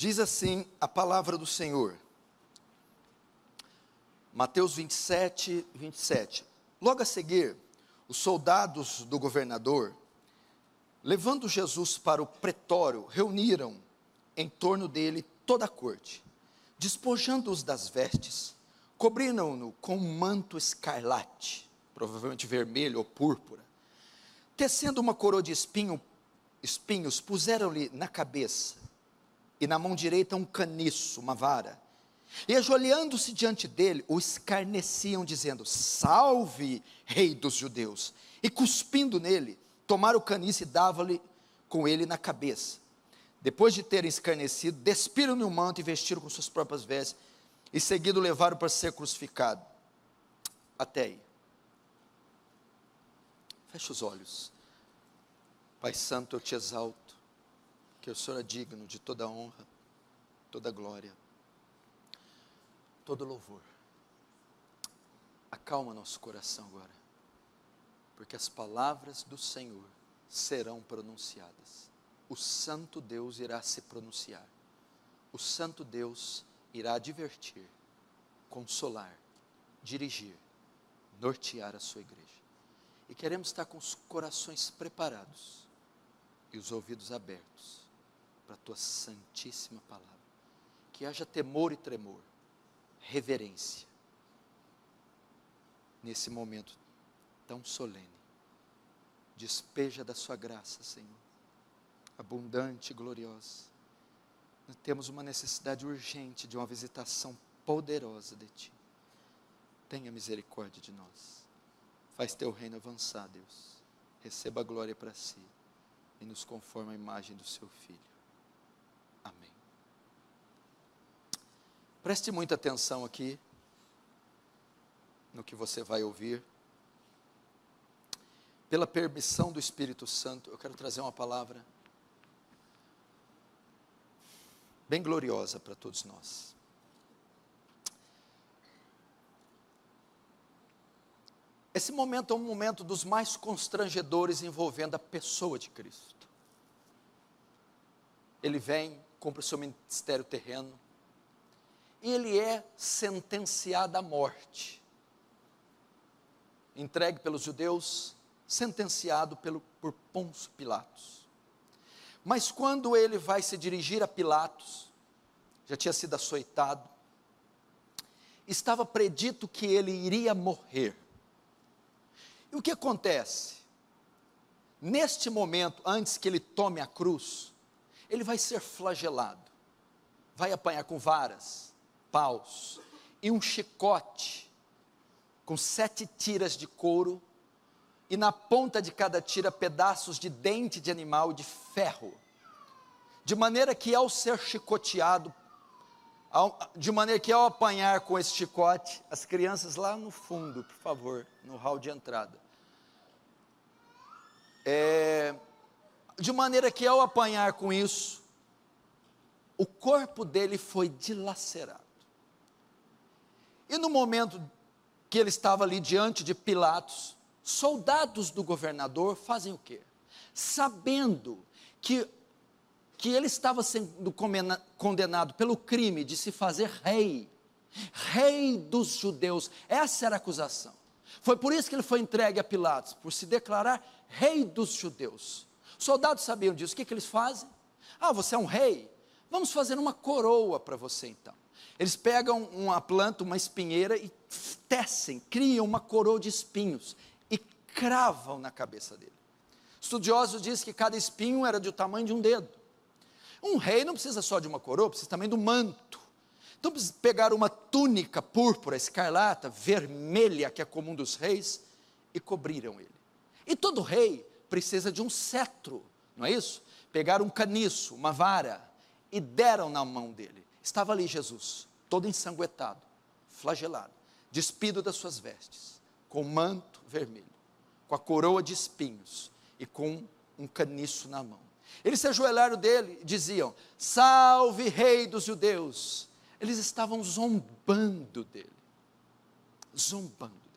Diz assim a palavra do Senhor, Mateus 27, 27. Logo a seguir, os soldados do governador, levando Jesus para o pretório, reuniram em torno dele toda a corte, despojando-os das vestes, cobriram-no com um manto escarlate, provavelmente vermelho ou púrpura, tecendo uma coroa de espinhos, puseram-lhe na cabeça, e na mão direita um caniço, uma vara, e ajoelhando-se diante dele, o escarneciam, dizendo: salve, rei dos judeus, e cuspindo nele, tomaram o caniço e davam-lhe com ele na cabeça. Depois de terem escarnecido, despiram-lhe o manto e vestiram com suas próprias vestes, e seguido levaram para ser crucificado. Até aí. Feche os olhos. Pai Santo, eu te exalto, que o Senhor é digno de toda honra, toda glória, todo louvor. Acalma nosso coração agora, porque as palavras do Senhor serão pronunciadas. O Santo Deus irá se pronunciar. O Santo Deus irá advertir, consolar, dirigir, nortear a sua igreja. E queremos estar com os corações preparados e os ouvidos abertos para a tua santíssima palavra. Que haja temor e tremor, reverência, nesse momento tão solene. Despeja da sua graça, Senhor, abundante e gloriosa. Nós temos uma necessidade urgente de uma visitação poderosa de Ti. Tenha misericórdia de nós. Faz Teu reino avançar, Deus. Receba a glória para Si e nos conforma à imagem do Seu Filho. Amém. Preste muita atenção aqui no que você vai ouvir. Pela permissão do Espírito Santo, eu quero trazer uma palavra bem gloriosa para todos nós. Esse momento é um momento dos mais constrangedores envolvendo a pessoa de Cristo. Ele vem, cumpre o seu ministério terreno, e ele é sentenciado à morte. Entregue pelos judeus, sentenciado por Pôncio Pilatos. Mas quando ele vai se dirigir a Pilatos, já tinha sido açoitado, estava predito que ele iria morrer. E o que acontece? Neste momento, antes que ele tome a cruz, ele vai ser flagelado, vai apanhar com varas, paus, e um chicote, com 7 tiras de couro, e na ponta de cada tira pedaços de dente de animal de ferro, de maneira que ao ser chicoteado, de maneira que ao apanhar com esse chicote, as crianças lá no fundo, por favor, no hall de entrada, de maneira que ao apanhar com isso, o corpo dele foi dilacerado. E no momento que ele estava ali diante de Pilatos, soldados do governador fazem o quê? Sabendo que ele estava sendo condenado pelo crime de se fazer rei dos judeus, essa era a acusação. Foi por isso que ele foi entregue a Pilatos, por se declarar rei dos judeus. Os soldados sabiam disso, o que eles fazem? Você é um rei? Vamos fazer uma coroa para você então. Eles pegam uma planta, uma espinheira e tecem, criam uma coroa de espinhos e cravam na cabeça dele. Estudiosos dizem que cada espinho era do tamanho de um dedo. Um rei não precisa só de uma coroa, precisa também do manto. Então pegaram uma túnica púrpura, escarlata, vermelha, que é comum dos reis, e cobriram ele. E todo rei precisa de um cetro, não é isso? Pegaram um caniço, uma vara, e deram na mão dele. Estava ali Jesus, todo ensanguentado, flagelado, despido das suas vestes, com um manto vermelho, com a coroa de espinhos e com um caniço na mão. Eles se ajoelharam dele e diziam: salve, rei dos judeus. Eles estavam zombando dele, zombando dele.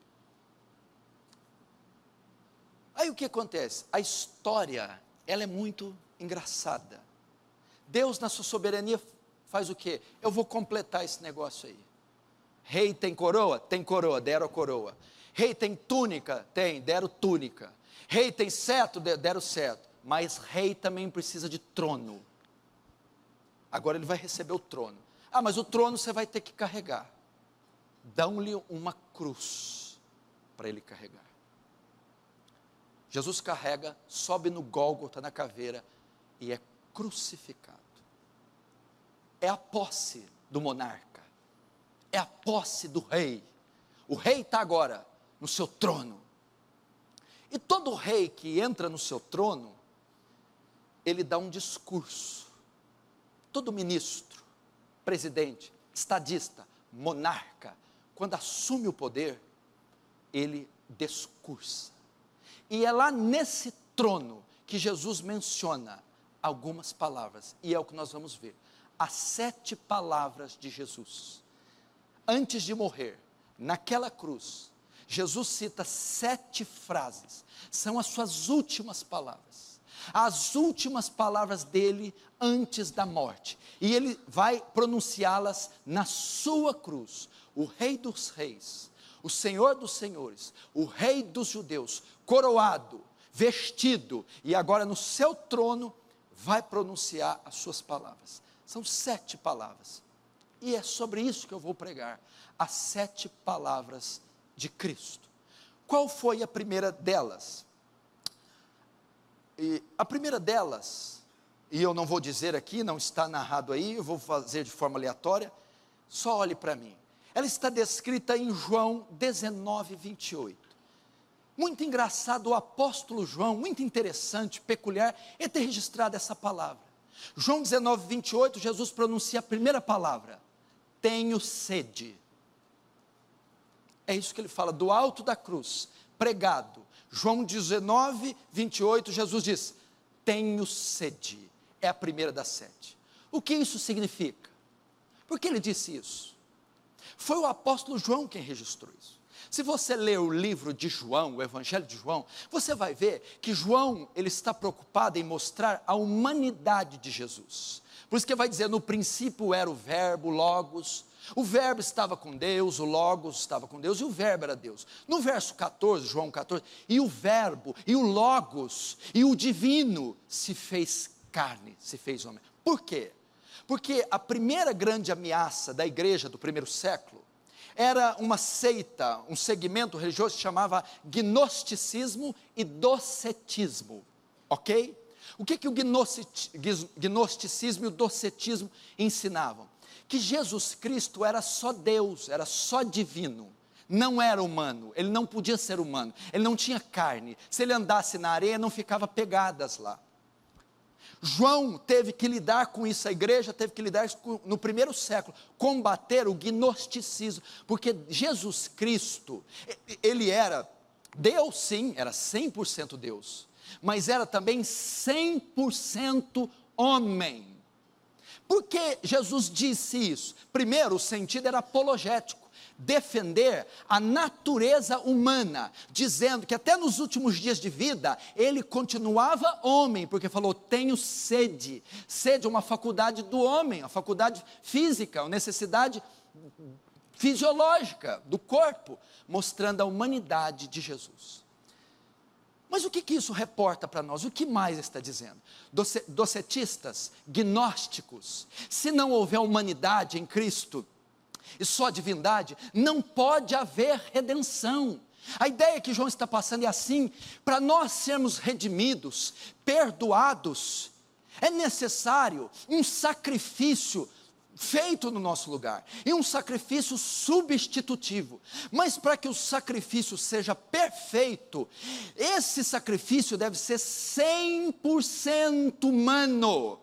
Aí o que acontece? A história, ela é muito engraçada. Deus, na sua soberania, faz o quê? Eu vou completar esse negócio aí. Rei tem coroa? Tem coroa, deram a coroa. Rei tem túnica? Tem, deram túnica. Rei tem cetro? Deram cetro. Mas rei também precisa de trono. Agora ele vai receber o trono. Ah, mas o trono você vai ter que carregar. Dão-lhe uma cruz para ele carregar. Jesus carrega, sobe no Gólgota, na caveira, e é crucificado. É a posse do monarca, é a posse do rei. O rei está agora no seu trono. E todo rei que entra no seu trono, ele dá um discurso. Todo ministro, presidente, estadista, monarca, quando assume o poder, ele discursa. E é lá nesse trono que Jesus menciona algumas palavras, e é o que nós vamos ver. As 7 palavras de Jesus. Antes de morrer, naquela cruz, Jesus cita 7 frases, são as suas últimas palavras. As últimas palavras dele antes da morte, e ele vai pronunciá-las na sua cruz. O Rei dos Reis, o Senhor dos Senhores, o Rei dos Judeus, coroado, vestido, e agora no seu trono, vai pronunciar as suas palavras. São 7 palavras, e é sobre isso que eu vou pregar, as 7 palavras de Cristo. Qual foi a primeira delas? E a primeira delas, e eu não vou dizer aqui, não está narrado aí, eu vou fazer de forma aleatória, só olhe para mim. Ela está descrita em João 19, 28. Muito engraçado, o apóstolo João, muito interessante, peculiar, é ter registrado essa palavra. João 19, 28, Jesus pronuncia a primeira palavra, tenho sede. É isso que ele fala, do alto da cruz, pregado. João 19, 28, Jesus diz, tenho sede, é a primeira das 7. O que isso significa? Por que ele disse isso? Foi o apóstolo João quem registrou isso. Se você ler o livro de João, o Evangelho de João, você vai ver que João, ele está preocupado em mostrar a humanidade de Jesus. Por isso que vai dizer, no princípio era o verbo, logos, o verbo estava com Deus, o logos estava com Deus, e o verbo era Deus. No verso 14, João 14, e o verbo, e o logos, e o divino, se fez carne, se fez homem. Por quê? Porque a primeira grande ameaça da igreja do primeiro século, era uma seita, um segmento religioso que se chamava gnosticismo e docetismo, ok? O que o gnosticismo e o docetismo ensinavam? Que Jesus Cristo era só Deus, era só divino, não era humano, ele não podia ser humano, ele não tinha carne, se ele andasse na areia não ficava pegadas lá. João teve que lidar com isso, a igreja teve que lidar com, no primeiro século, combater o gnosticismo, porque Jesus Cristo, ele era Deus sim, era 100% Deus, mas era também 100% homem. Por que Jesus disse isso? Primeiro, o sentido era apologético, defender a natureza humana, dizendo que até nos últimos dias de vida, ele continuava homem, porque falou, tenho sede. Sede é uma faculdade do homem, a faculdade física, a necessidade fisiológica do corpo, mostrando a humanidade de Jesus. Mas o que isso reporta para nós? O que mais está dizendo? Docetistas, gnósticos, se não houver humanidade em Cristo, e só divindade, não pode haver redenção. A ideia que João está passando é assim, para nós sermos redimidos, perdoados, é necessário um sacrifício feito no nosso lugar, e um sacrifício substitutivo, mas para que o sacrifício seja perfeito, esse sacrifício deve ser 100% humano.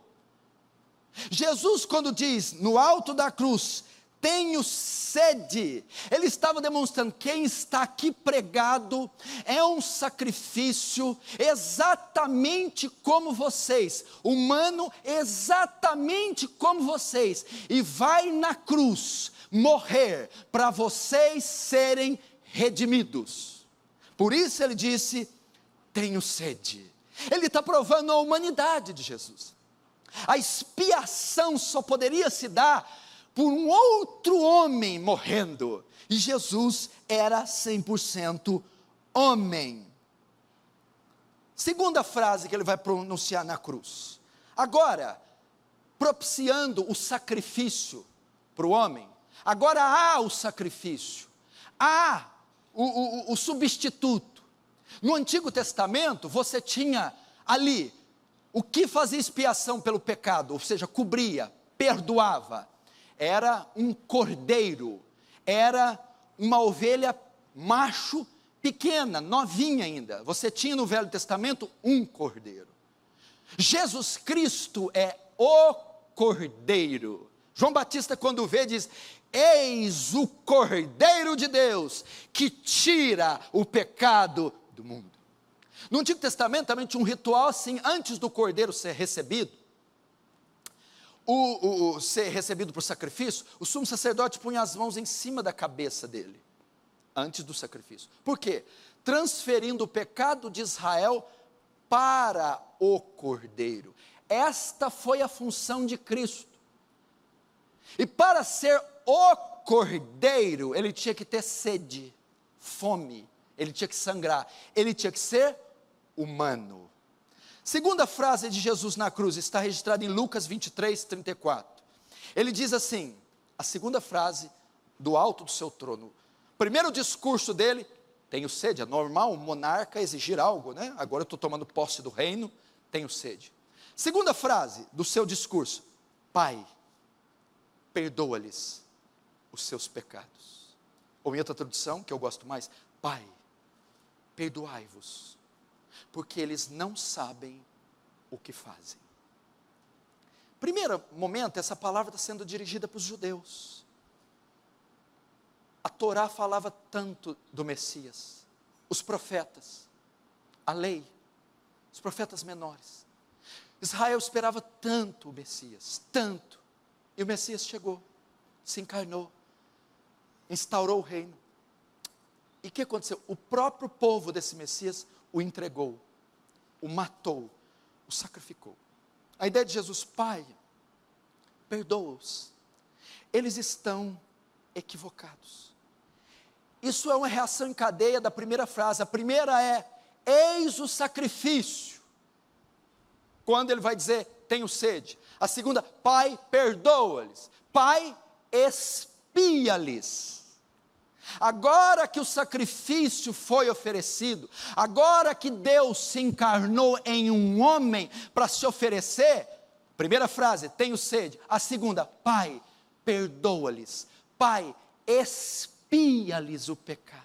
Jesus quando diz, no alto da cruz, tenho sede, ele estava demonstrando, quem está aqui pregado, é um sacrifício exatamente como vocês, humano exatamente como vocês, e vai na cruz, morrer, para vocês serem redimidos, por isso ele disse, tenho sede, ele está provando a humanidade de Jesus. A expiação só poderia se dar por um outro homem morrendo, e Jesus era 100% homem. Segunda frase que ele vai pronunciar na cruz. Agora, propiciando o sacrifício para o homem, agora há o sacrifício, há o substituto. No Antigo Testamento, você tinha ali o que fazia expiação pelo pecado, ou seja, cobria, perdoava. Era um cordeiro, era uma ovelha macho pequena, novinha ainda. Você tinha no Velho Testamento um cordeiro. Jesus Cristo é o cordeiro. João Batista, quando vê, diz: eis o cordeiro de Deus, que tira o pecado do mundo. No Antigo Testamento também tinha um ritual assim, antes do cordeiro ser recebido, ser recebido por sacrifício, o sumo sacerdote punha as mãos em cima da cabeça dele, antes do sacrifício. Por quê? Transferindo o pecado de Israel para o cordeiro. Esta foi a função de Cristo. E para ser o cordeiro, ele tinha que ter sede, fome, ele tinha que sangrar, ele tinha que ser humano. Segunda frase de Jesus na cruz está registrada em Lucas 23, 34. Ele diz assim, a segunda frase do alto do seu trono. Primeiro discurso dele: tenho sede. É normal um monarca exigir algo, né? Agora eu estou tomando posse do reino, tenho sede. Segunda frase do seu discurso: Pai, perdoa-lhes os seus pecados. Ou em outra tradução, que eu gosto mais: Pai, perdoai-vos, porque eles não sabem o que fazem. Primeiro momento, essa palavra está sendo dirigida para os judeus. A Torá falava tanto do Messias, os profetas, a lei, os profetas menores. Israel esperava tanto o Messias, tanto, e o Messias chegou, se encarnou, instaurou o reino. E o que aconteceu? O próprio povo desse Messias o entregou, o matou, o sacrificou. A ideia de Jesus: Pai, perdoa-os, eles estão equivocados. Isso é uma reação em cadeia da primeira frase. A primeira é: eis o sacrifício, quando ele vai dizer: tenho sede. A segunda: Pai, perdoa-lhes. Pai, expia-lhes. Agora que o sacrifício foi oferecido, agora que Deus se encarnou em um homem para se oferecer, primeira frase: tenho sede. A segunda: Pai, perdoa-lhes. Pai, expia-lhes o pecado.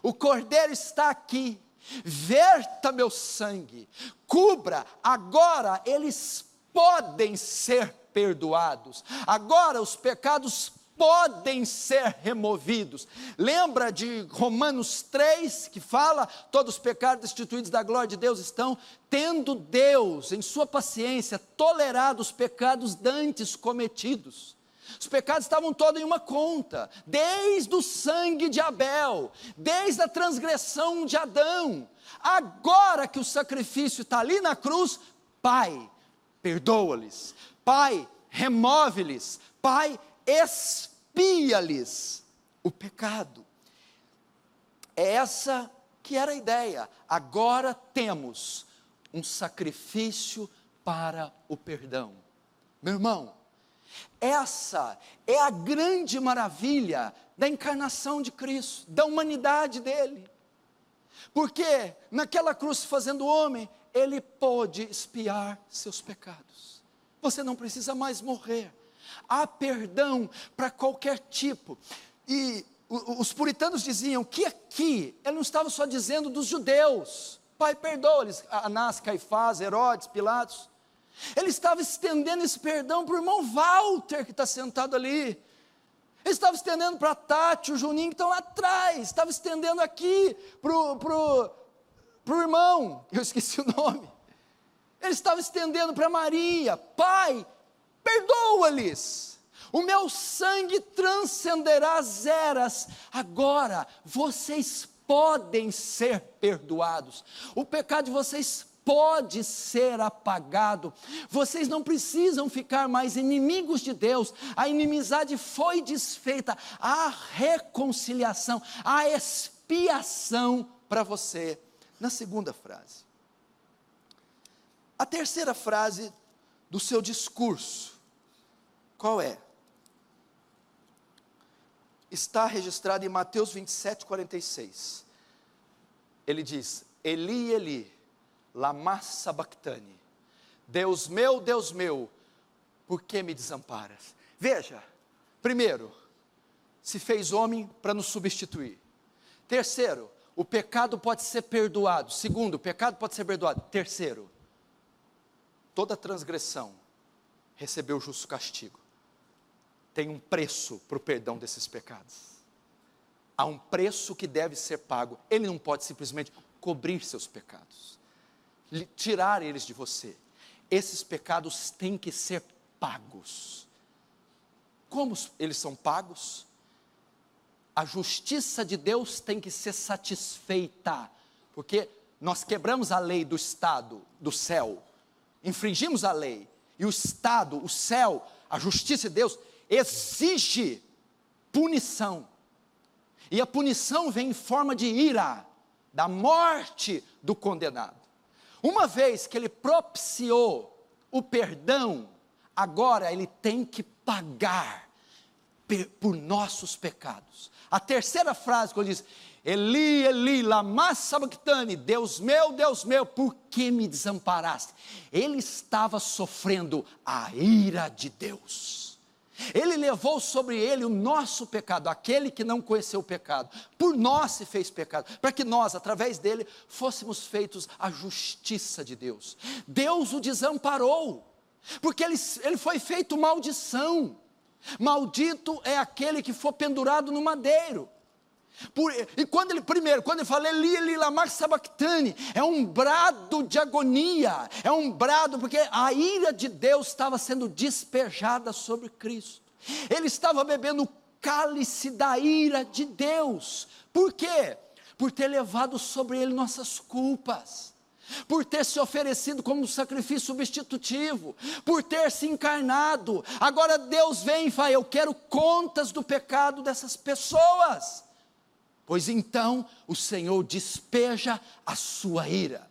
O cordeiro está aqui, verta meu sangue, cubra. Agora eles podem ser perdoados, agora os pecados podem ser removidos. Lembra de Romanos 3, que fala: todos os pecados destituídos da glória de Deus estão, tendo Deus, em sua paciência, tolerado os pecados dantes cometidos. Os pecados estavam todos em uma conta, desde o sangue de Abel, desde a transgressão de Adão. Agora que o sacrifício está ali na cruz, Pai, perdoa-lhes. Pai, remove-lhes. Pai, expia-lhes o pecado. É essa que era a ideia. Agora temos um sacrifício para o perdão. Meu irmão, essa é a grande maravilha da encarnação de Cristo, da humanidade dele. Porque naquela cruz, fazendo homem, ele pôde expiar seus pecados. Você não precisa mais morrer. Há perdão para qualquer tipo. E os puritanos diziam que aqui, ele não estava só dizendo dos judeus: Pai, perdoa-lhes, Anás, Caifás, Herodes, Pilatos. Ele estava estendendo esse perdão para o irmão Walter, que está sentado ali. Ele estava estendendo para a Tati, o Juninho, que estão lá atrás. Estava estendendo aqui para o irmão, eu esqueci o nome. Ele estava estendendo para Maria: Pai, perdoa-lhes, o meu sangue transcenderá as eras. Agora vocês podem ser perdoados, o pecado de vocês pode ser apagado. Vocês não precisam ficar mais inimigos de Deus. A inimizade foi desfeita. Há reconciliação, há expiação para você. Na segunda frase. A terceira frase do seu discurso, qual é? Está registrada em Mateus 27, 46. Ele diz: Eli, Eli, lama sabachthani. Deus meu, por que me desamparas? Veja, primeiro, se fez homem para nos substituir. Terceiro, o pecado pode ser perdoado. Segundo, o pecado pode ser perdoado. Terceiro, toda transgressão recebeu o justo castigo. Tem um preço para o perdão desses pecados. Há um preço que deve ser pago. Ele não pode simplesmente cobrir seus pecados, tirar eles de você. Esses pecados têm que ser pagos. Como eles são pagos? A justiça de Deus tem que ser satisfeita, porque nós quebramos a lei do Estado, do céu, infringimos a lei, e o Estado, o céu, a justiça de Deus, exige punição, e a punição vem em forma de ira, da morte do condenado. Uma vez que ele propiciou o perdão, agora ele tem que pagar por nossos pecados. A terceira frase, quando diz: Eli, Eli, lama sabachthani, Deus meu, por que me desamparaste? Ele estava sofrendo a ira de Deus. Ele levou sobre ele o nosso pecado, aquele que não conheceu o pecado, por nós se fez pecado, para que nós, através dele, fôssemos feitos a justiça de Deus. Deus o desamparou, porque ele foi feito maldição. Maldito é aquele que for pendurado no madeiro. E quando ele fala Eli, Eli, lama sabachthani, é um brado de agonia, é um brado, porque a ira de Deus estava sendo despejada sobre Cristo. Ele estava bebendo o cálice da ira de Deus. Por quê? Por ter levado sobre ele nossas culpas, por ter se oferecido como um sacrifício substitutivo, por ter se encarnado. Agora Deus vem e fala: eu quero contas do pecado dessas pessoas. Pois então o Senhor despeja a sua ira.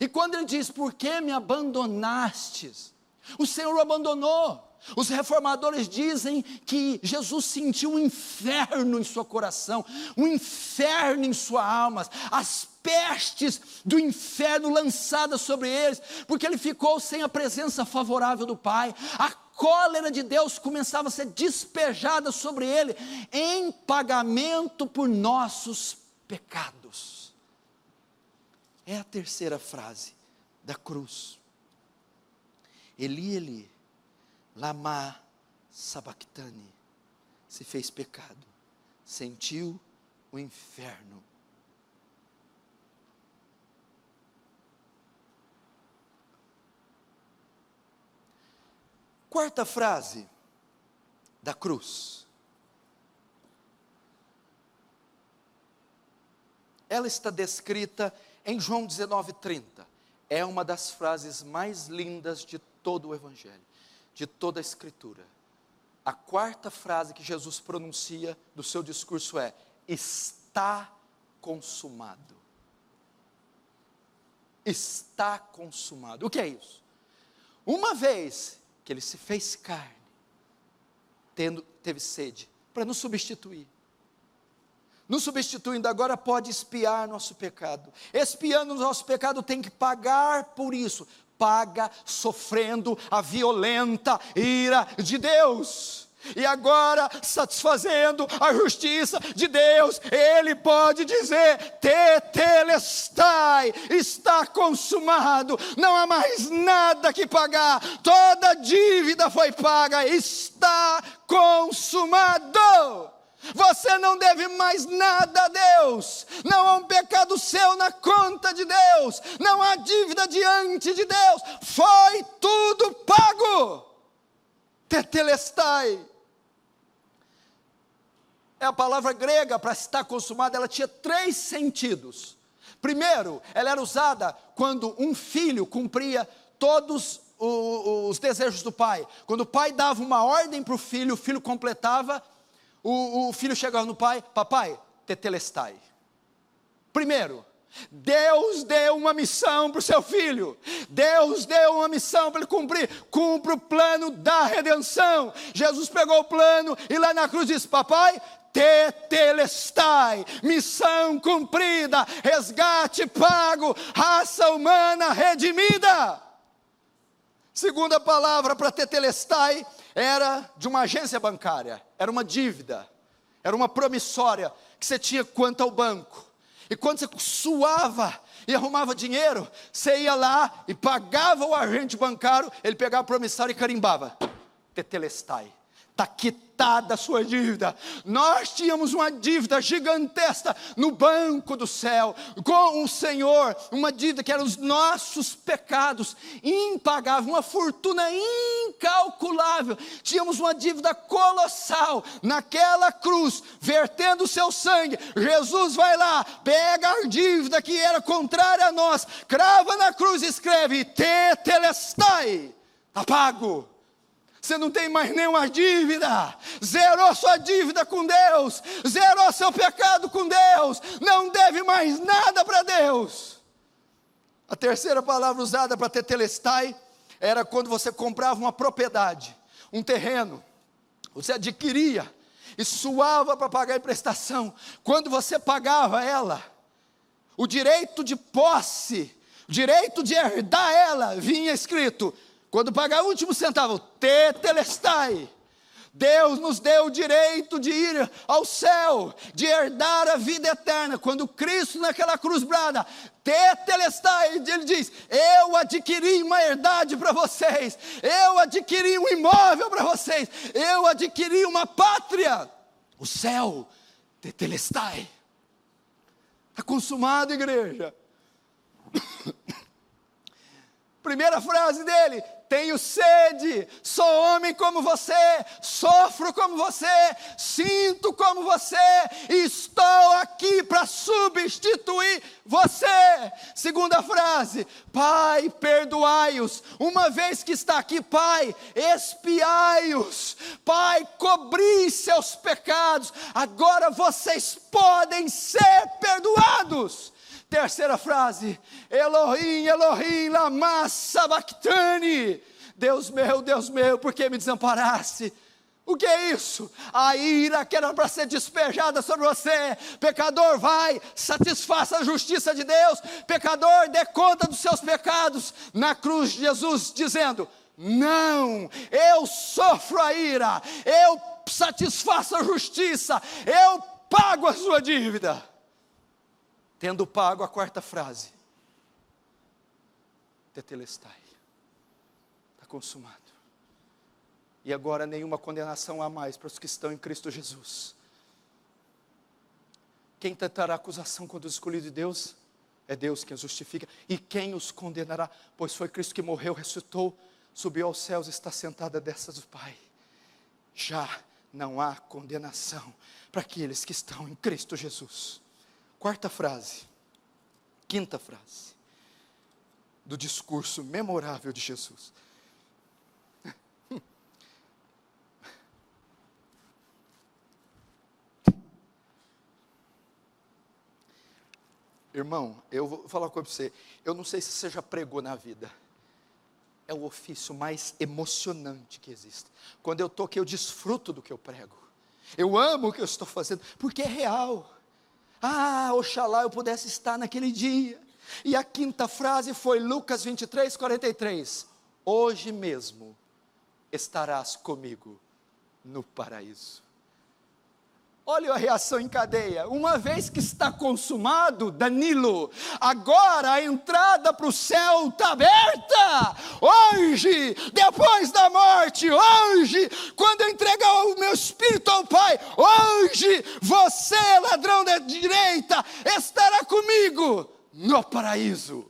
E quando ele diz: por que me abandonastes? O Senhor o abandonou. Os reformadores dizem que Jesus sentiu um inferno em seu coração, um inferno em sua alma, as pestes do inferno lançadas sobre eles, porque ele ficou sem a presença favorável do Pai. A cólera de Deus começava a ser despejada sobre ele, em pagamento por nossos pecados. É a terceira frase da cruz. Eli, Eli, lama sabachthani, se fez pecado, sentiu o inferno. Quarta frase da cruz. Ela está descrita em João 19:30. É uma das frases mais lindas de todo o Evangelho, de toda a Escritura. A quarta frase que Jesus pronuncia do seu discurso é: está consumado. Está consumado. O que é isso? Uma vez que ele se fez carne, teve sede, para nos substituir. Nos substituindo, agora pode expiar nosso pecado. Expiando o nosso pecado, tem que pagar por isso. Paga sofrendo a violenta ira de Deus. E agora, satisfazendo a justiça de Deus, Ele pode dizer: tetelestai, está consumado, não há mais nada que pagar, toda dívida foi paga, está consumado. Você não deve mais nada a Deus, não há um pecado seu na conta de Deus, não há dívida diante de Deus, foi tudo pago. Tetelestai é a palavra grega para estar consumado. Ela tinha 3 sentidos. Primeiro, ela era usada quando um filho cumpria todos os desejos do pai. Quando o pai dava uma ordem para o filho completava, o filho chegava no pai: papai, tetelestai. Primeiro, Deus deu uma missão para o seu filho. Deus deu uma missão para ele cumprir. Cumpre o plano da redenção. Jesus pegou o plano e lá na cruz disse: papai, tetelestai, missão cumprida, resgate pago, raça humana redimida. Segunda palavra para tetelestai era de uma agência bancária, era uma dívida, era uma promissória que você tinha quanto ao banco. E quando você suava e arrumava dinheiro, você ia lá e pagava o agente bancário, ele pegava a promissória e carimbava: tetelestai, está quitada a sua dívida. Nós tínhamos uma dívida gigantesca no banco do céu, com o Senhor, uma dívida que eram os nossos pecados, impagável, uma fortuna incalculável. Tínhamos uma dívida colossal. Naquela cruz, vertendo o seu sangue, Jesus vai lá, pega a dívida que era contrária a nós, crava na cruz e escreve: tetelestai, está pago. Você não tem mais nenhuma dívida, zerou sua dívida com Deus, zerou seu pecado com Deus, não deve mais nada para Deus. A terceira palavra usada para tetelestai era quando você comprava uma propriedade, um terreno, você adquiria e suava para pagar a prestação. Quando você pagava ela, o direito de posse, o direito de herdar ela, vinha escrito: quando pagar o último centavo, tetelestai. Deus nos deu o direito de ir ao céu, de herdar a vida eterna. Quando Cristo naquela cruz brada: tetelestai, ele diz: eu adquiri uma herdade para vocês, eu adquiri um imóvel para vocês, eu adquiri uma pátria, o céu. Tetelestai. Está consumado, igreja. Primeira frase dele: tenho sede, sou homem como você, sofro como você, sinto como você, estou aqui para substituir você. Segunda frase: Pai, perdoai-os, uma vez que está aqui, Pai, expiai-os, Pai, cobri seus pecados, agora vocês podem ser perdoados. Terceira frase: Elohim, Elohim, lama sabachthani. Deus meu, por que me desamparaste? O que é isso? A ira que era para ser despejada sobre você. Pecador, vai, satisfaça a justiça de Deus. Pecador, dê conta dos seus pecados. Na cruz, Jesus dizendo: não, eu sofro a ira, eu satisfaço a justiça, eu pago a sua dívida. Tendo pago a quarta frase, tetelestai, está consumado. E agora nenhuma condenação há mais para os que estão em Cristo Jesus. Quem tentará acusação contra os escolhidos de Deus? É Deus quem os justifica. E quem os condenará? Pois foi Cristo que morreu, ressuscitou, subiu aos céus e está sentado à destra do Pai. Já não há condenação para aqueles que estão em Cristo Jesus. Quarta frase, quinta frase do discurso memorável de Jesus. Irmão, eu vou falar uma coisa para você. Eu não sei se você já pregou na vida. É o ofício mais emocionante que existe. Quando eu estou aqui, eu desfruto do que eu prego. Eu amo o que eu estou fazendo, porque é real. Oxalá eu pudesse estar naquele dia. E a quinta frase foi Lucas 23, 43. Hoje mesmo estarás comigo no paraíso. Olha a reação em cadeia. Uma vez que está consumado, Danilo, agora a entrada para o céu está aberta. Hoje, depois da morte, hoje, quando eu entregar o meu espírito ao Pai, hoje, você, ladrão da direita, estará comigo no paraíso.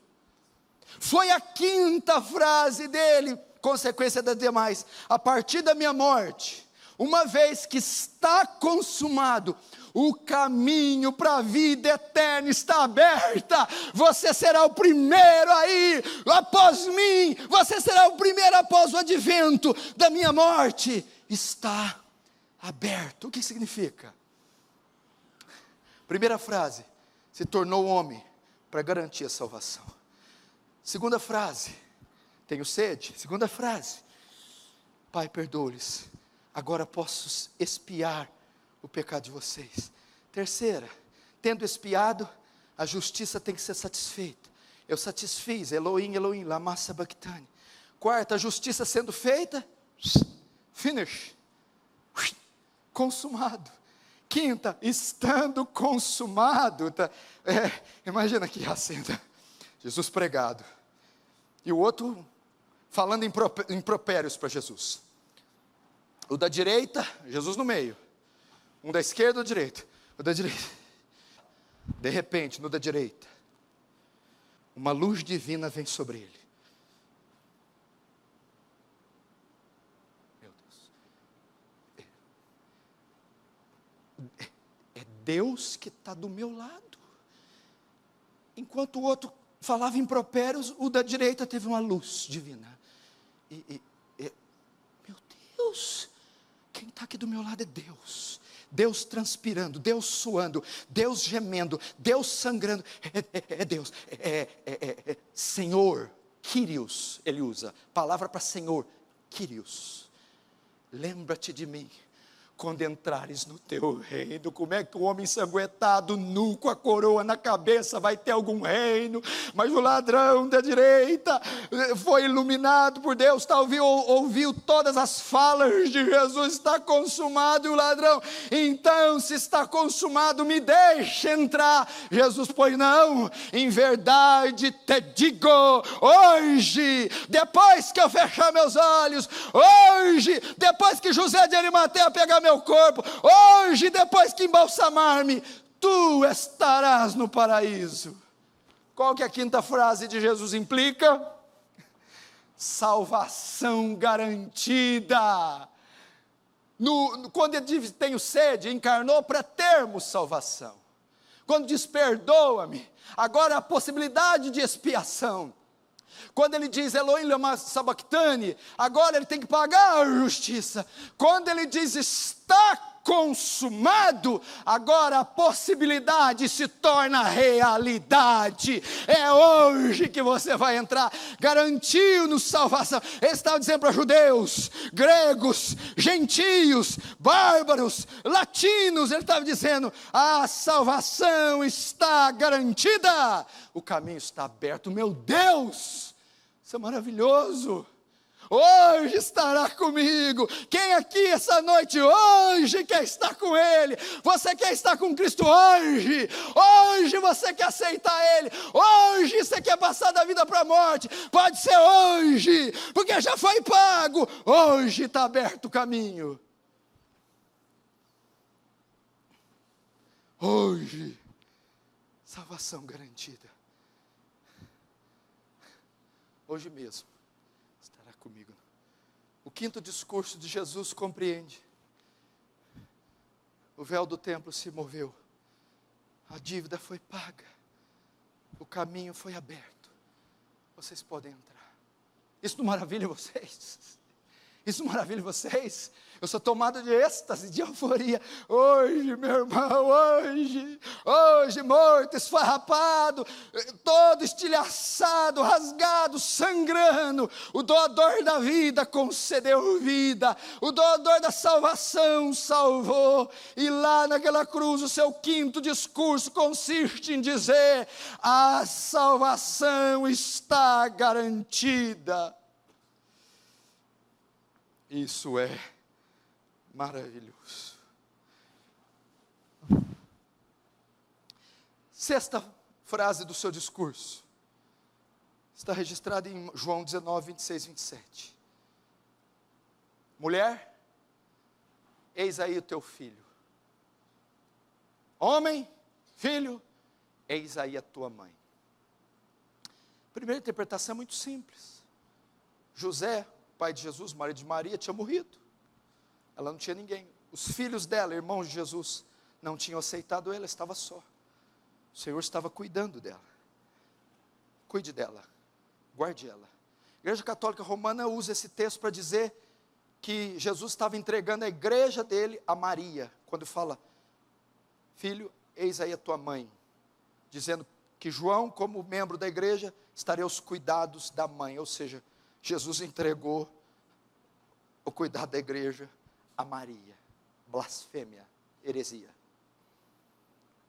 Foi a quinta frase dele, consequência das demais. A partir da minha morte, uma vez que está consumado, o caminho para a vida eterna está aberta. Você será o primeiro aí, após mim, você será o primeiro após o advento da minha morte. Está aberto. O que significa? Primeira frase, se tornou homem para garantir a salvação. Segunda frase, tenho sede. Segunda frase, Pai, perdoa-lhes, agora posso expiar o pecado de vocês. Terceira, tendo expiado, a justiça tem que ser satisfeita. Eu satisfiz, Elohim, Elohim, lama sabachthani. Quarta, a justiça sendo feita, finish, consumado. Quinta, estando consumado, imagina aqui a cena, Jesus pregado, e o outro falando impropérios para Jesus, o da direita, Jesus no meio, um da esquerda ou direita, o da direita, de repente, no da direita, uma luz divina vem sobre ele, é Deus que está do meu lado. Enquanto o outro falava impropérios, o da direita teve uma luz divina. Meu Deus, quem está aqui do meu lado é Deus. Deus transpirando, Deus suando, Deus gemendo, Deus sangrando. É Deus, Senhor, Kyrios, ele usa, palavra para Senhor, Kyrios. Lembra-te de mim quando entrares no teu reino. Como é que o homem ensanguentado, nu, com a coroa na cabeça, vai ter algum reino? Mas o ladrão da direita foi iluminado por Deus, ouviu todas as falas de Jesus, está consumado, e o ladrão, então se está consumado, me deixe entrar. Jesus, pois não, em verdade te digo, hoje, depois que eu fechar meus olhos, hoje, depois que José de Arimateia pegar meu corpo, hoje, depois que embalsamar-me, tu estarás no paraíso. Qual que a quinta frase de Jesus implica? Salvação garantida. Quando ele diz tenho sede, encarnou para termos salvação. Quando diz perdoa-me, agora a possibilidade de expiação. Quando ele diz Elohim lama sabachthani, agora ele tem que pagar a justiça. Quando ele diz está consumado, agora a possibilidade se torna realidade. É hoje que você vai entrar. Garantiu-nos salvação. Ele estava dizendo para judeus, gregos, gentios, bárbaros, latinos, ele estava dizendo, a salvação está garantida, o caminho está aberto. Meu Deus, isso é maravilhoso. Hoje estará comigo. Quem aqui essa noite, hoje quer estar com Ele? Você quer estar com Cristo hoje? Hoje você quer aceitar Ele? Hoje você quer passar da vida para a morte? Pode ser hoje, porque já foi pago. Hoje está aberto o caminho. Hoje, salvação garantida. Hoje mesmo. Comigo. O quinto discurso de Jesus compreende. O véu do templo se moveu. A dívida foi paga. O caminho foi aberto. Vocês podem entrar. Isso não maravilha vocês? Isso não maravilha vocês? Eu sou tomado de êxtase, de euforia. Hoje, meu irmão, hoje morto, esfarrapado, todo estilhaçado, rasgado, sangrando. O doador da vida concedeu vida. O doador da salvação salvou. E lá naquela cruz, o seu quinto discurso consiste em dizer: a salvação está garantida. Isso é maravilhoso. Sexta frase do seu discurso está registrada em João 19, 26, 27. Mulher, eis aí o teu filho. Homem, filho, eis aí a tua mãe. A primeira interpretação é muito simples. José, pai de Jesus, marido de Maria, tinha morrido. Ela não tinha ninguém. Os filhos dela, irmãos de Jesus, não tinham aceitado ela, estava só. O Senhor estava cuidando dela. Cuide dela, guarde ela. A Igreja Católica Romana usa esse texto para dizer que Jesus estava entregando a igreja dele a Maria, quando fala, filho, eis aí a tua mãe, dizendo que João, como membro da igreja, estaria aos cuidados da mãe, ou seja, Jesus entregou o cuidado da igreja a Maria. Blasfêmia, heresia.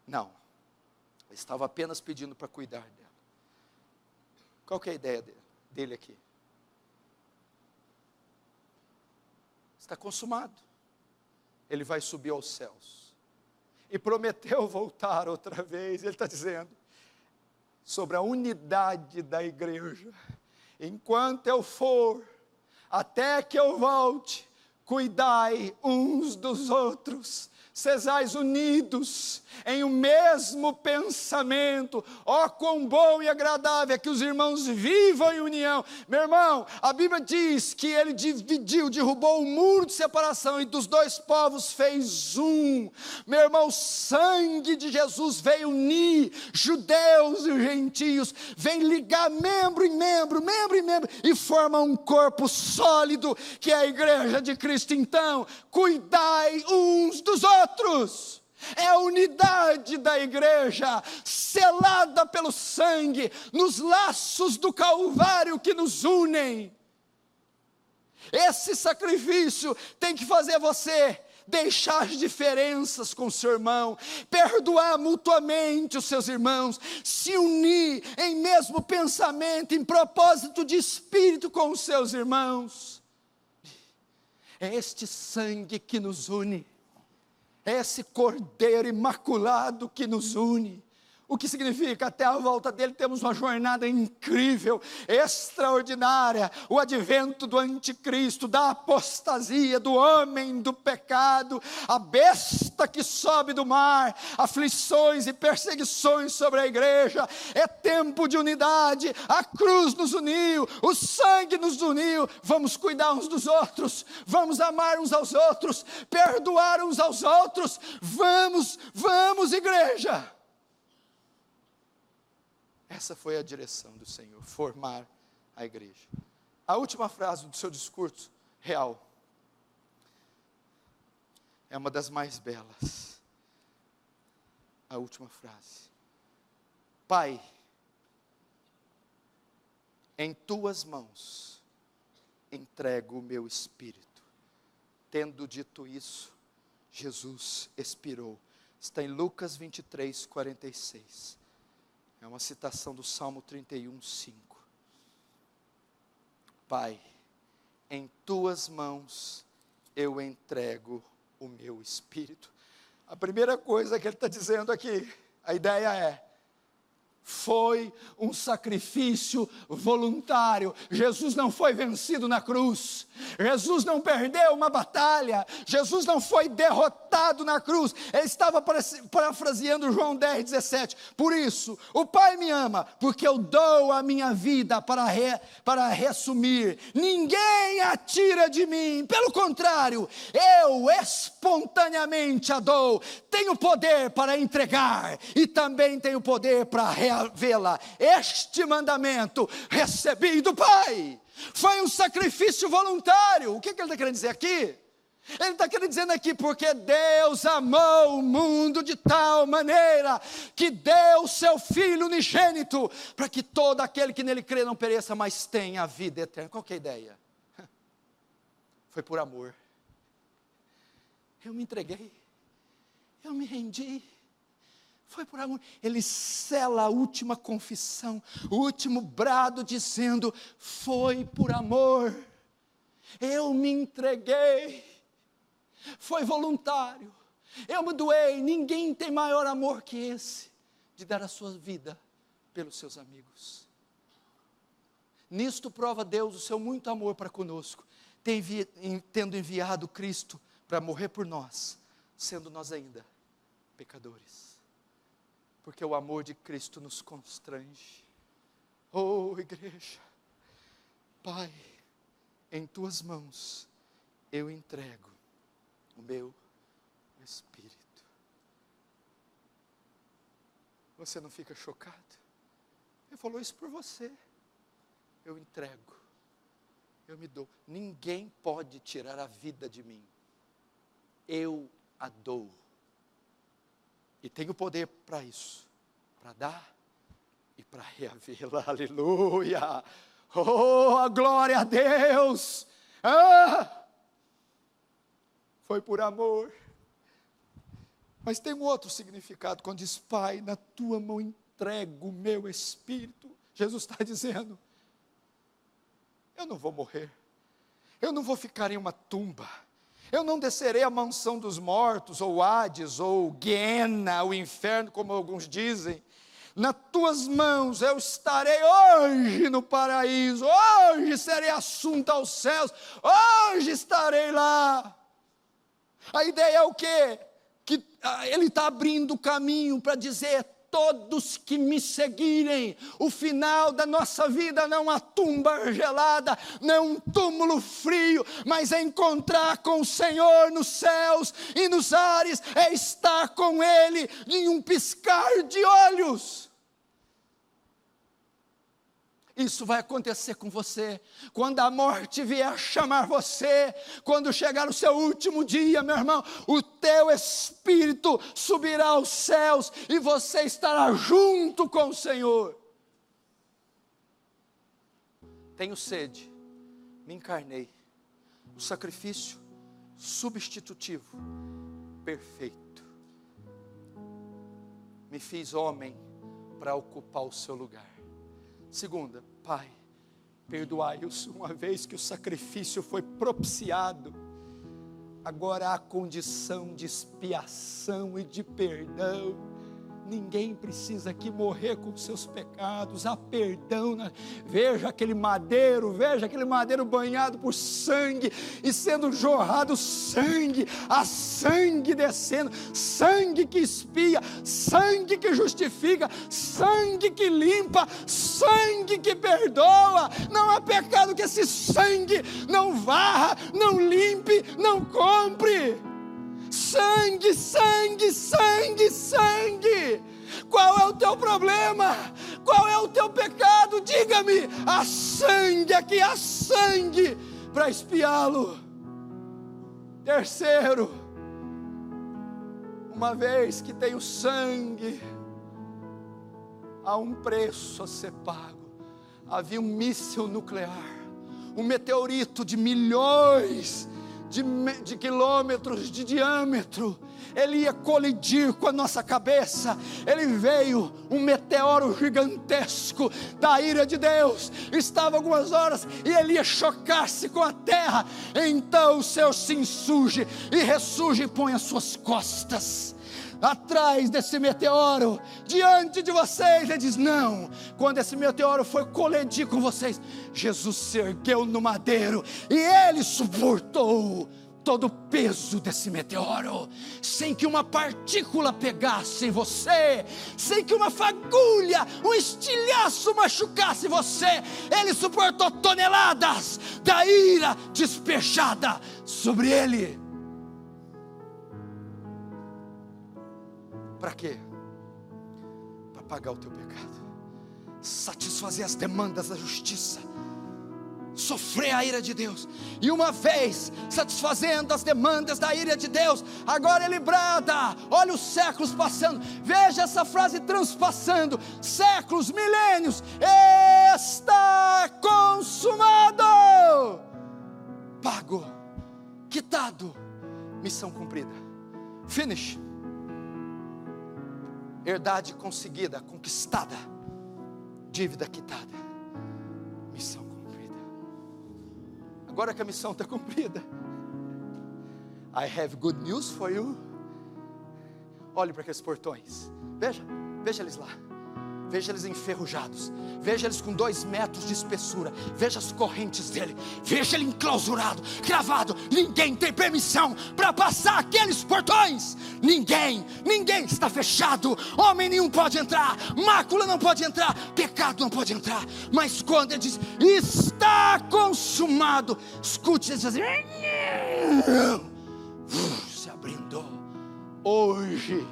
Não, ele estava apenas pedindo para cuidar dela. Qual que é a ideia dele aqui? Está consumado. Ele vai subir aos céus. E prometeu voltar outra vez. Ele está dizendo sobre a unidade da igreja. Enquanto eu for, até que eu volte, cuidai uns dos outros, sejais unidos em um mesmo pensamento. Ó, quão bom e agradável é que os irmãos vivam em união. Meu irmão, a Bíblia diz que ele derrubou o muro de separação e dos dois povos fez um. Meu irmão, o sangue de Jesus veio unir judeus e gentios, vem ligar membro em membro, e forma um corpo sólido, que é a igreja de Cristo. Então, cuidai uns dos outros. É a unidade da igreja, selada pelo sangue, nos laços do Calvário que nos unem. Esse sacrifício tem que fazer você deixar as diferenças com o seu irmão, perdoar mutuamente os seus irmãos, se unir em mesmo pensamento, em propósito de espírito com os seus irmãos. É este sangue que nos une. É esse cordeiro imaculado que nos une. O que significa? Até a volta dele temos uma jornada incrível, extraordinária, o advento do anticristo, da apostasia, do homem do pecado, a besta que sobe do mar, aflições e perseguições sobre a igreja. É tempo de unidade, a cruz nos uniu, o sangue nos uniu. Vamos cuidar uns dos outros, vamos amar uns aos outros, perdoar uns aos outros. Vamos igreja. Essa foi a direção do Senhor, formar a igreja. A última frase do seu discurso real é uma das mais belas. A última frase. Pai, em tuas mãos entrego o meu espírito. Tendo dito isso, Jesus expirou. Está em Lucas 23, 46. É uma citação do Salmo 31, 5. Pai, em tuas mãos eu entrego o meu espírito. A primeira coisa que ele está dizendo aqui, a ideia é, foi um sacrifício voluntário. Jesus não foi vencido na cruz, Jesus não perdeu uma batalha, Jesus não foi derrotado na cruz. Ele estava parafraseando João 10, 17. Por isso, o Pai me ama, porque eu dou a minha vida para reassumir. Ninguém a tira de mim, pelo contrário, eu espontaneamente a dou. Tenho poder para entregar e também tenho poder para reavê-la. Este mandamento recebi do Pai. Foi um sacrifício voluntário. O que ele está querendo dizer aqui? Ele está querendo dizer aqui, porque Deus amou o mundo de tal maneira, que deu o seu Filho unigênito, para que todo aquele que nele crê não pereça, mas tenha a vida eterna. Qual que é a ideia? Foi por amor. Eu me entreguei, eu me rendi. Foi por amor. Ele sela a última confissão, o último brado, dizendo, foi por amor. Eu me entreguei. Foi voluntário. Eu me doei. Ninguém tem maior amor que esse, de dar a sua vida pelos seus amigos. Nisto prova Deus o seu muito amor para conosco, tendo enviado Cristo para morrer por nós, sendo nós ainda pecadores. Porque o amor de Cristo nos constrange. Oh, igreja, Pai, em tuas mãos eu entrego o meu espírito. Você não fica chocado? Ele falou isso por você. Eu entrego, eu me dou. Ninguém pode tirar a vida de mim. Eu a dou. E tenho poder para isso, para dar e para reavê-la. Aleluia! Oh, a glória a Deus! Foi por amor. Mas tem um outro significado, quando diz: Pai, na tua mão entrego o meu espírito. Jesus está dizendo: eu não vou morrer, eu não vou ficar em uma tumba, eu não descerei à mansão dos mortos, ou Hades, ou Guiena, o inferno, como alguns dizem. Nas tuas mãos eu estarei hoje no paraíso, hoje serei assunto aos céus, hoje estarei lá. A ideia é o quê? Que ele está abrindo o caminho para dizer: todos que me seguirem, o final da nossa vida não é uma tumba gelada, não é um túmulo frio, mas é encontrar com o Senhor nos céus e nos ares, é estar com Ele em um piscar de olhos. Isso vai acontecer com você, quando a morte vier chamar você, quando chegar o seu último dia, meu irmão, o teu espírito subirá aos céus, e você estará junto com o Senhor. Tenho sede, me encarnei, o sacrifício substitutivo, perfeito, me fiz homem para ocupar o seu lugar. Segunda, Pai, perdoai-os, uma vez que o sacrifício foi propiciado, agora há condição de expiação e de perdão. Ninguém precisa aqui morrer com seus pecados, há perdão. Veja aquele madeiro banhado por sangue, e sendo jorrado sangue, há sangue descendo, sangue que expia, sangue que justifica, sangue que limpa, sangue que perdoa. Não há pecado que esse sangue não varra, não limpe, não compre. Sangue, sangue, sangue, sangue. Qual é o teu problema? Qual é o teu pecado? Diga-me. Há sangue aqui, há sangue para expiá-lo. Terceiro, uma vez que tem o sangue, há um preço a ser pago. Havia um míssil nuclear, um meteorito de milhões de quilômetros de diâmetro, ele ia colidir com a nossa cabeça. Ele veio, um meteoro gigantesco da ira de Deus, estava algumas horas, e ele ia chocar-se com a terra. Então o céu se insurge e ressurge e põe as suas costas atrás desse meteoro, diante de vocês. Ele diz: não, quando esse meteoro foi colidir com vocês, Jesus se ergueu no madeiro, e Ele suportou todo o peso desse meteoro, sem que uma partícula pegasse em você, sem que uma fagulha, um estilhaço machucasse você. Ele suportou toneladas da ira despejada sobre Ele. Para quê? Para pagar o teu pecado, satisfazer as demandas da justiça, sofrer a ira de Deus. E uma vez satisfazendo as demandas da ira de Deus, agora Ele brada. Olha os séculos passando, veja essa frase transpassando séculos, milênios: está consumado, pago, quitado, missão cumprida, finish. Herdade conseguida, conquistada, dívida quitada, missão cumprida. Agora que a missão está cumprida, I have good news for you. Olhe para aqueles portões, veja eles lá, veja eles enferrujados, veja eles com 2 metros de espessura, veja as correntes dele, veja ele enclausurado, cravado. Ninguém tem permissão para passar aqueles portões. Ninguém, está fechado. Homem nenhum pode entrar, mácula não pode entrar, pecado não pode entrar. Mas quando ele diz: está consumado, escute ele dizer: se abrindo. Hoje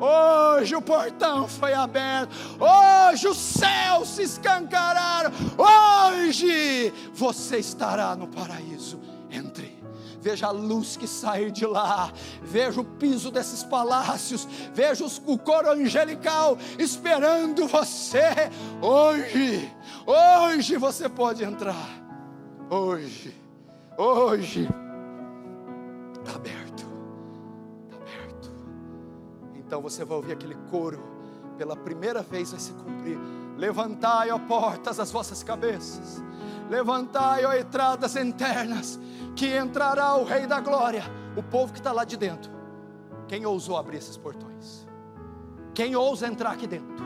Hoje o portão foi aberto, hoje os céus se escancararam, hoje você estará no paraíso. Entre, veja a luz que sai de lá, veja o piso desses palácios, veja o coro angelical esperando você. Hoje você pode entrar, hoje está aberto. Então você vai ouvir aquele coro, pela primeira vez vai se cumprir: levantai, ó portas, as vossas cabeças, levantai, ó entradas internas, que entrará o Rei da Glória. O povo que está lá de dentro, quem ousou abrir esses portões? Quem ousa entrar aqui dentro?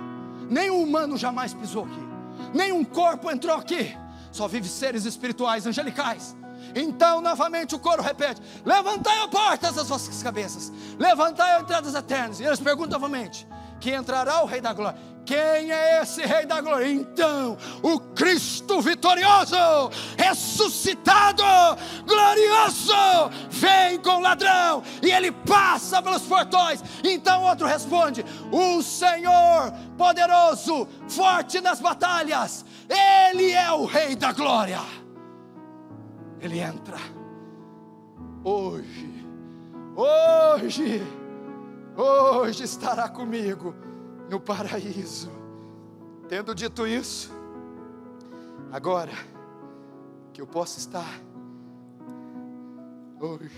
Nenhum humano jamais pisou aqui, nenhum corpo entrou aqui, só vive seres espirituais, angelicais. Então novamente o coro repete: levantai, ó portas, as vossas cabeças, levantai, ó entradas eternas. E eles perguntam novamente: que entrará o Rei da Glória? Quem é esse Rei da Glória? Então, o Cristo vitorioso, ressuscitado, glorioso, vem com o ladrão, e ele passa pelos portões. Então outro responde: o Senhor poderoso, forte nas batalhas, ele é o Rei da Glória. Ele entra hoje estará comigo no paraíso. Tendo dito isso, agora que eu posso estar hoje,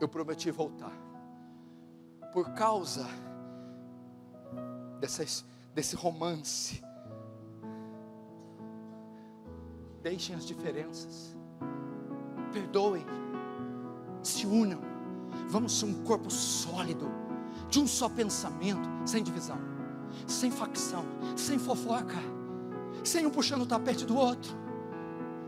eu prometi voltar. Por causa desse romance, deixem as diferenças, perdoem, se unam, vamos ser um corpo sólido, de um só pensamento, sem divisão, sem facção, sem fofoca, sem um puxando o tapete do outro,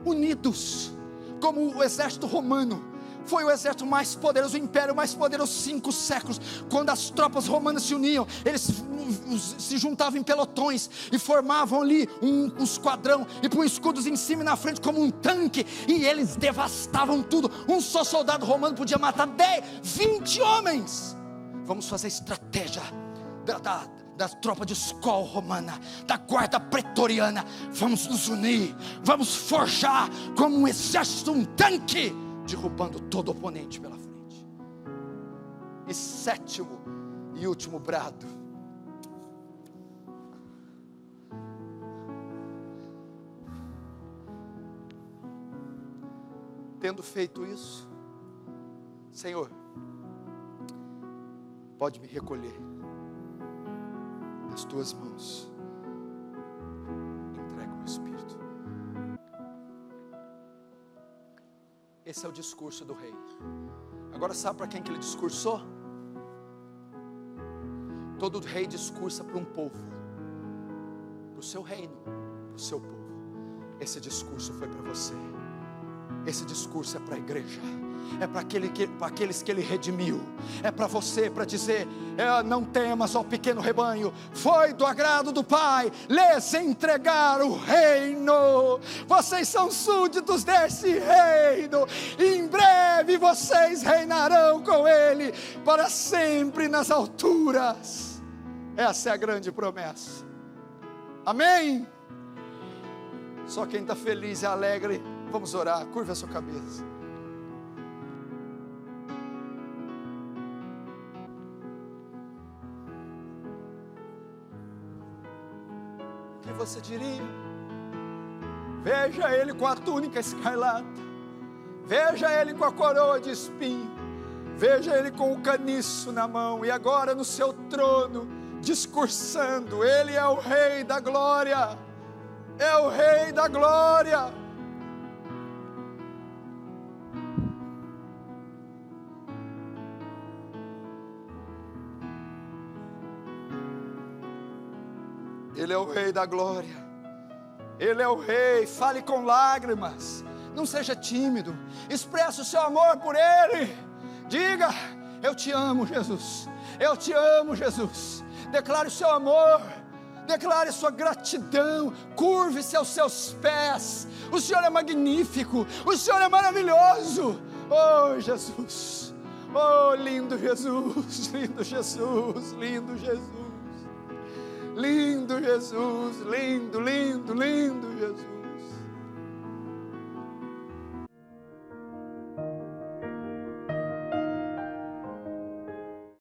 unidos, como o exército romano. Foi o exército mais poderoso, o império mais poderoso, 5 séculos. Quando as tropas romanas se uniam, eles se juntavam em pelotões e formavam ali um esquadrão, e põem escudos em cima e na frente como um tanque, e eles devastavam tudo. Um só soldado romano podia matar 20 homens. Vamos fazer estratégia da tropa de escola romana, da guarda pretoriana. Vamos nos unir, vamos forjar como um exército, um tanque, derrubando todo oponente pela frente. E 7º e último brado: tendo feito isso, Senhor, pode me recolher nas tuas mãos, entrega o meu espírito. Esse é o discurso do rei. Agora sabe para quem que ele discursou? Todo rei discursa para um povo, para o seu reino, para o seu povo. Esse discurso foi para você. Esse discurso é para a igreja, é para aqueles que ele redimiu, é para você, para dizer: não temas, ó pequeno rebanho, foi do agrado do Pai lhes entregar o reino, vocês são súditos desse reino, e em breve vocês reinarão com ele para sempre nas alturas. Essa é a grande promessa. Amém? Só quem está feliz e alegre. Vamos orar, curva a sua cabeça. O que você diria? Veja ele com a túnica escarlata, veja ele com a coroa de espinho, veja ele com o caniço na mão, e agora no seu trono, discursando. Ele é o Rei da Glória, é o Rei da Glória. Ele é o Rei da Glória, Ele é o Rei. Fale com lágrimas, não seja tímido, expresse o seu amor por Ele, diga: eu te amo, Jesus, eu te amo, Jesus. Declare o seu amor, declare sua gratidão, curve-se aos seus pés. O Senhor é magnífico, o Senhor é maravilhoso. Oh Jesus, oh lindo Jesus, lindo Jesus, lindo Jesus, lindo Jesus, lindo, lindo, lindo.